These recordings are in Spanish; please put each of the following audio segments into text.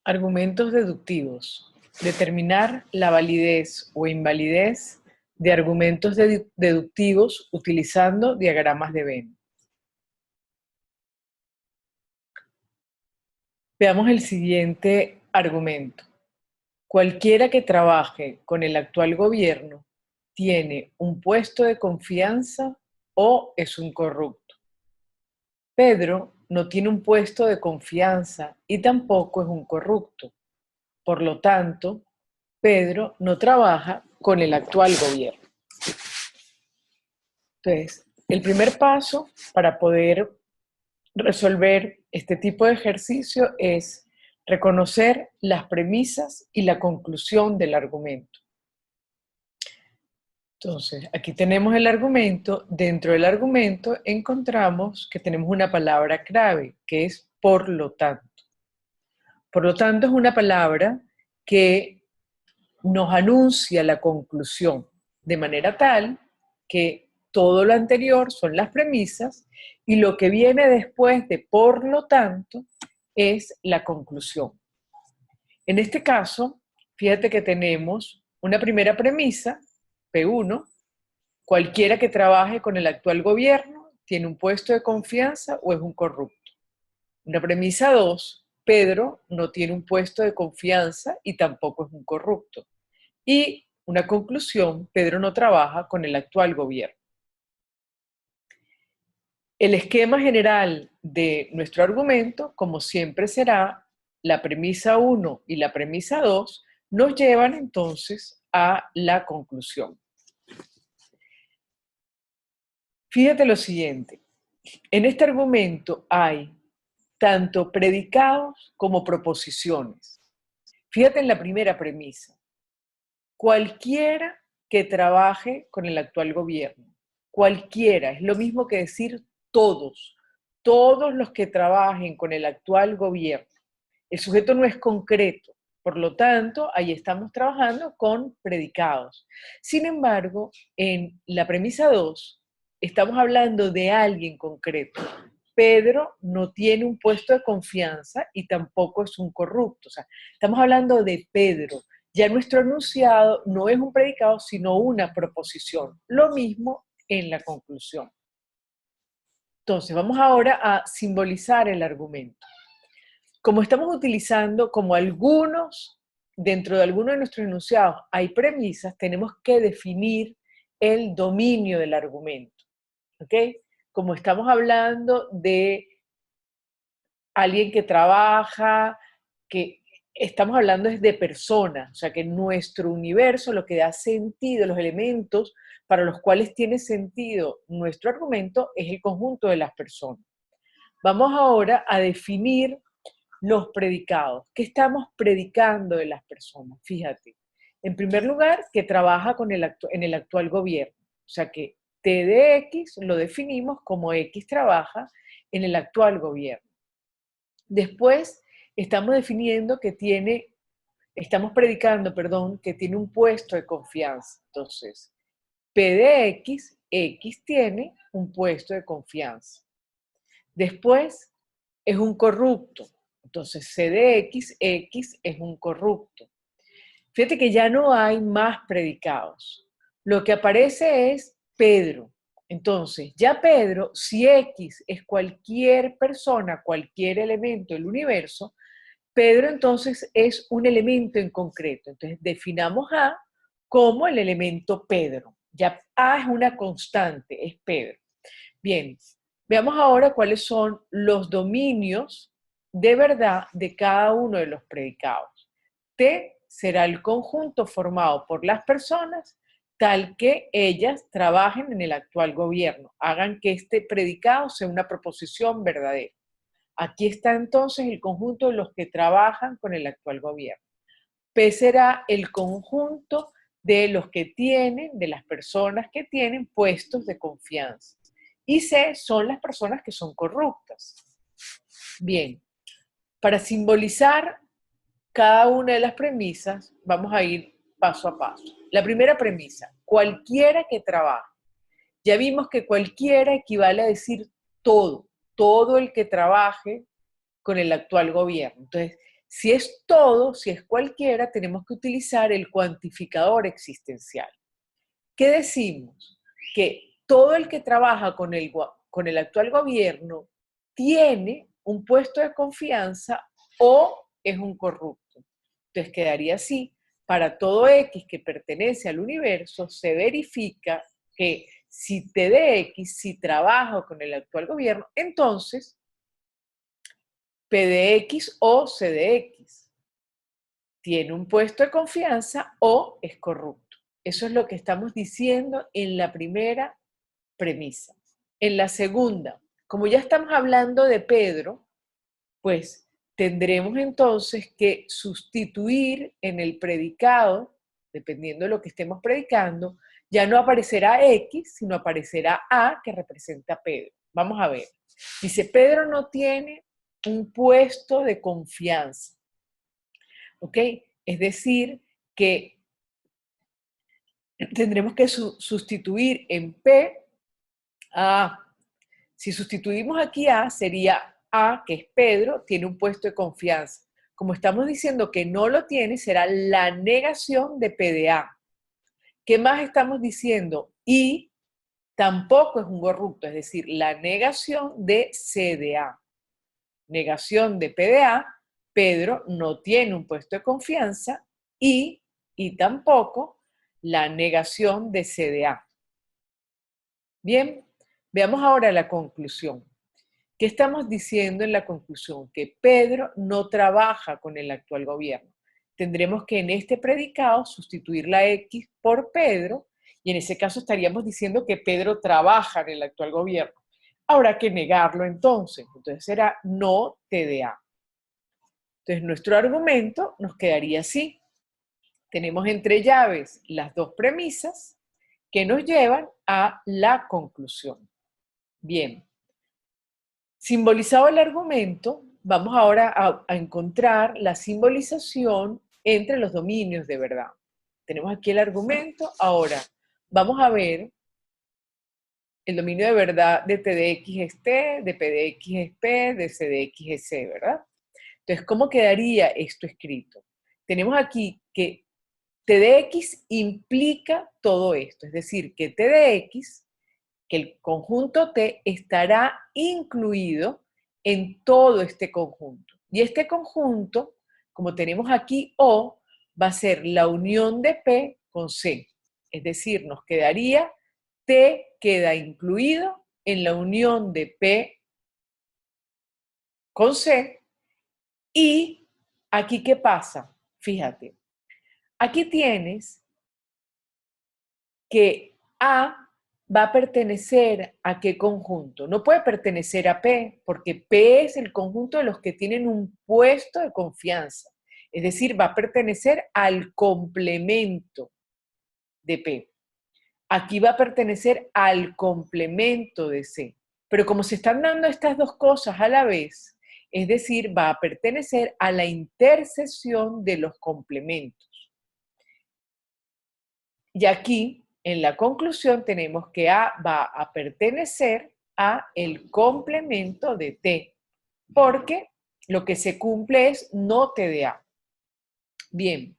Argumentos deductivos. Determinar la validez o invalidez de argumentos deductivos utilizando diagramas de Venn. Veamos el siguiente argumento. Cualquiera que trabaje con el actual gobierno tiene un puesto de confianza o es un corrupto. Pedro no tiene un puesto de confianza y tampoco es un corrupto. Por lo tanto, Pedro no trabaja con el actual gobierno. Entonces, el primer paso para poder resolver este tipo de ejercicio es reconocer las premisas y la conclusión del argumento. Entonces, aquí tenemos el argumento. Dentro del argumento encontramos que tenemos una palabra clave, que es por lo tanto. Por lo tanto, es una palabra que nos anuncia la conclusión, de manera tal que todo lo anterior son las premisas y lo que viene después de por lo tanto es la conclusión. En este caso, fíjate que tenemos una primera premisa, P1, cualquiera que trabaje con el actual gobierno tiene un puesto de confianza o es un corrupto. Una premisa 2, Pedro no tiene un puesto de confianza y tampoco es un corrupto. Y una conclusión, Pedro no trabaja con el actual gobierno. El esquema general de nuestro argumento, como siempre será, la premisa 1 y la premisa 2 nos llevan entonces a la conclusión. Fíjate lo siguiente, en este argumento hay tanto predicados como proposiciones. Fíjate en la primera premisa, cualquiera que trabaje con el actual gobierno, cualquiera, es lo mismo que decir todos los que trabajen con el actual gobierno. El sujeto no es concreto, por lo tanto, ahí estamos trabajando con predicados. Sin embargo, en la premisa 2, estamos hablando de alguien concreto. Pedro no tiene un puesto de confianza y tampoco es un corrupto. O sea, estamos hablando de Pedro. Ya nuestro enunciado no es un predicado, sino una proposición. Lo mismo en la conclusión. Entonces, vamos ahora a simbolizar el argumento. Como estamos utilizando, como dentro de algunos de nuestros enunciados hay premisas, tenemos que definir el dominio del argumento. ¿Ok? Como estamos hablando de alguien que trabaja, que estamos hablando es de personas, o sea que nuestro universo, lo que da sentido, los elementos para los cuales tiene sentido nuestro argumento es el conjunto de las personas. Vamos ahora a definir los predicados. ¿Qué estamos predicando de las personas? Fíjate. En primer lugar, que trabaja en el actual gobierno. O sea que T de X lo definimos como X trabaja en el actual gobierno. Después, estamos predicando, que tiene un puesto de confianza. Entonces, P de X, X tiene un puesto de confianza. Después, es un corrupto. Entonces, C de X, X es un corrupto. Fíjate que ya no hay más predicados. Lo que aparece es Pedro. Entonces, ya Pedro, si X es cualquier persona, cualquier elemento del universo, Pedro entonces es un elemento en concreto. Entonces, definamos A como el elemento Pedro. Ya A es una constante, es Pedro. Bien, veamos ahora cuáles son los dominios de verdad de cada uno de los predicados. T será el conjunto formado por las personas tal que ellas trabajen en el actual gobierno, hagan que este predicado sea una proposición verdadera. Aquí está entonces el conjunto de los que trabajan con el actual gobierno. P será el conjunto de los que tienen, de las personas que tienen puestos de confianza. Y C son las personas que son corruptas. Bien, para simbolizar cada una de las premisas, vamos a ir paso a paso. La primera premisa, cualquiera que trabaje. Ya vimos que cualquiera equivale a decir todo el que trabaje con el actual gobierno. Entonces, Si es todo, si es cualquiera, tenemos que utilizar el cuantificador existencial. ¿Qué decimos? Que todo el que trabaja con el actual gobierno tiene un puesto de confianza o es un corrupto. Entonces quedaría así: para todo X que pertenece al universo, se verifica que si TDX, si trabaja con el actual gobierno, entonces PDX o CDX tiene un puesto de confianza o es corrupto. Eso es lo que estamos diciendo en la primera premisa. En la segunda, como ya estamos hablando de Pedro, pues tendremos entonces que sustituir en el predicado, dependiendo de lo que estemos predicando, ya no aparecerá X, sino aparecerá A, que representa a Pedro. Vamos a ver. Dice, Pedro no tiene un puesto de confianza. ¿Ok? Es decir, que tendremos que sustituir en P a A. Si sustituimos aquí A, sería A, que es Pedro, tiene un puesto de confianza. Como estamos diciendo que no lo tiene, será la negación de P de A. ¿Qué más estamos diciendo? Y tampoco es un corrupto, es decir, la negación de C de A. Negación de P de A, Pedro no tiene un puesto de confianza y tampoco la negación de C de A. Bien, veamos ahora la conclusión. ¿Qué estamos diciendo en la conclusión? Que Pedro no trabaja con el actual gobierno. Tendremos que en este predicado sustituir la X por Pedro y en ese caso estaríamos diciendo que Pedro trabaja en el actual gobierno. Habrá que negarlo entonces. Entonces será no TDA. Entonces nuestro argumento nos quedaría así. Tenemos entre llaves las dos premisas que nos llevan a la conclusión. Bien. Simbolizado el argumento, vamos ahora a encontrar la simbolización entre los dominios de verdad. Tenemos aquí el argumento, ahora vamos a ver el dominio de verdad de TDX es T, de PDX es P, de CDX es C, ¿verdad? Entonces, ¿cómo quedaría esto escrito? Tenemos aquí que TDX implica todo esto, es decir, que TDX, que el conjunto T estará incluido en todo este conjunto. Y este conjunto, como tenemos aquí O, va a ser la unión de P con C. Es decir, nos quedaría T queda incluido en la unión de P con C. Y aquí, ¿qué pasa? Fíjate, aquí tienes que A va a pertenecer a qué conjunto. No puede pertenecer a P, porque P es el conjunto de los que tienen un puesto de confianza. Es decir, va a pertenecer al complemento de P. Aquí va a pertenecer al complemento de C. Pero como se están dando estas dos cosas a la vez, es decir, va a pertenecer a la intersección de los complementos. Y aquí, en la conclusión, tenemos que A va a pertenecer a el complemento de T, porque lo que se cumple es no T de A. Bien,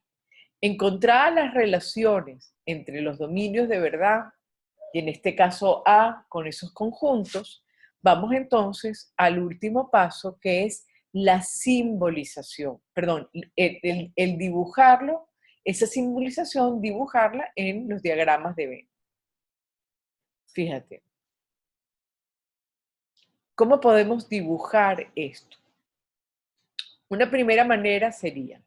encontradas las relaciones entre los dominios de verdad, y en este caso A con esos conjuntos, vamos entonces al último paso, que es la simbolización, perdón, el dibujarlo, esa simbolización, dibujarla en los diagramas de Venn. Fíjate, ¿cómo podemos dibujar esto? Una primera manera sería,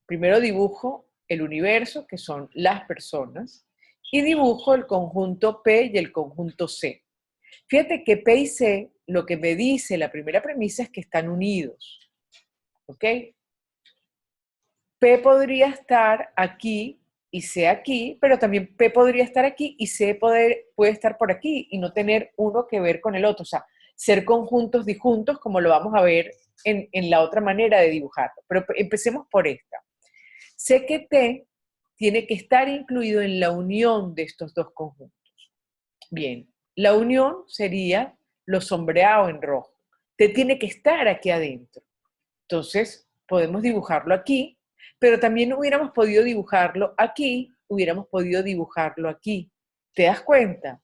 primero dibujo el universo, que son las personas, y dibujo el conjunto P y el conjunto C. Fíjate que P y C, lo que me dice la primera premisa es que están unidos, ¿ok? P podría estar aquí y C aquí, pero también P podría estar aquí y C puede estar por aquí y no tener uno que ver con el otro. O sea, ser conjuntos disjuntos, como lo vamos a ver en la otra manera de dibujarlo. Pero empecemos por esta. Sé que T tiene que estar incluido en la unión de estos dos conjuntos. Bien, la unión sería lo sombreado en rojo. T tiene que estar aquí adentro. Entonces, podemos dibujarlo aquí, pero también hubiéramos podido dibujarlo aquí, hubiéramos podido dibujarlo aquí. ¿Te das cuenta?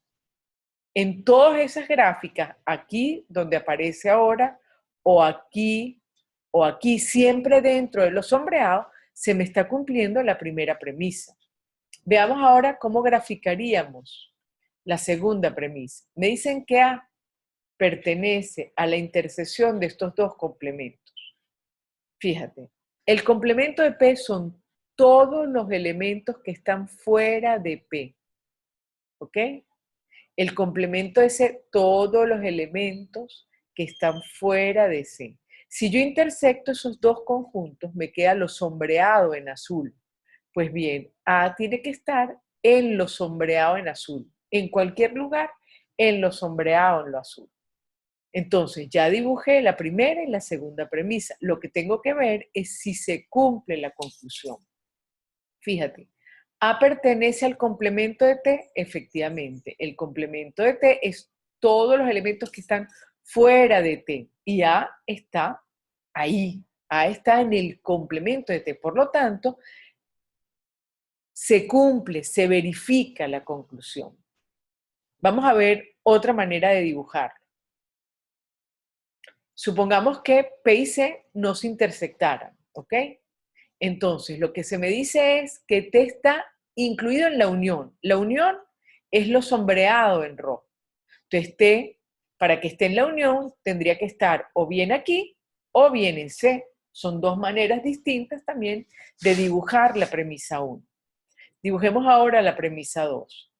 En todas esas gráficas, aquí donde aparece ahora, o aquí, siempre dentro de los sombreados, se me está cumpliendo la primera premisa. Veamos ahora cómo graficaríamos la segunda premisa. Me dicen que A pertenece a la intersección de estos dos complementos. Fíjate, el complemento de P son todos los elementos que están fuera de P. ¿Ok? El complemento de C, todos los elementos que están fuera de C. Si yo intersecto esos dos conjuntos, me queda lo sombreado en azul. Pues bien, A tiene que estar en lo sombreado en azul. En cualquier lugar, en lo sombreado en lo azul. Entonces, ya dibujé la primera y la segunda premisa. Lo que tengo que ver es si se cumple la conclusión. Fíjate, A pertenece al complemento de T, efectivamente. El complemento de T es todos los elementos que están fuera de T. Y A está ahí. A está en el complemento de T. Por lo tanto, se cumple, se verifica la conclusión. Vamos a ver otra manera de dibujar. Supongamos que P y C no se intersectaran, ¿ok? Entonces, lo que se me dice es que T está incluido en la unión. La unión es lo sombreado en rojo. Entonces, T, para que esté en la unión, tendría que estar o bien aquí o bien en C. Son dos maneras distintas también de dibujar la premisa 1. Dibujemos ahora la premisa 2.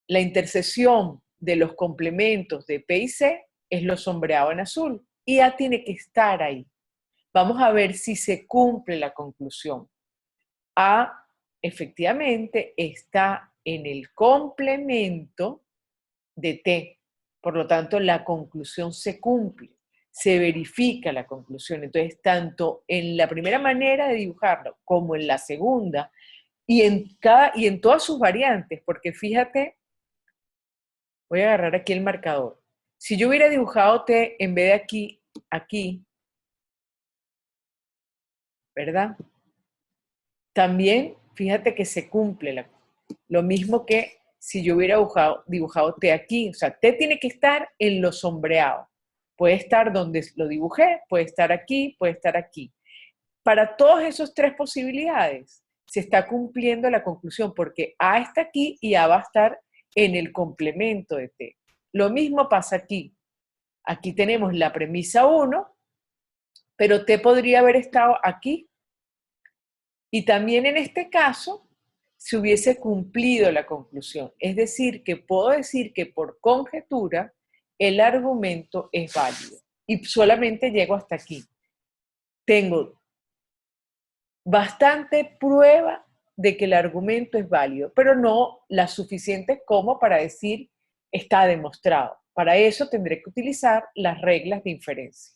La intersección de los complementos de P y C es lo sombreado en azul y A tiene que estar ahí. Vamos a ver si se cumple la conclusión. A efectivamente está en el complemento de T. Por lo tanto, la conclusión se cumple, se verifica la conclusión. Entonces, tanto en la primera manera de dibujarlo como en la segunda, y en todas sus variantes, porque fíjate, voy a agarrar aquí el marcador. Si yo hubiera dibujado T en vez de aquí, aquí, ¿verdad? También, fíjate que se cumple lo mismo que si yo hubiera dibujado T aquí. O sea, T tiene que estar en lo sombreado. Puede estar donde lo dibujé, puede estar aquí, puede estar aquí. Para todas esas tres posibilidades, se está cumpliendo la conclusión porque A está aquí y A va a estar en el complemento de T. Lo mismo pasa aquí. Aquí tenemos la premisa 1, pero T podría haber estado aquí. Y también en este caso se hubiese cumplido la conclusión. Es decir, que puedo decir que por conjetura el argumento es válido. Y solamente llego hasta aquí. Tengo bastante prueba de que el argumento es válido, pero no la suficiente como para decir está demostrado. Para eso tendré que utilizar las reglas de inferencia.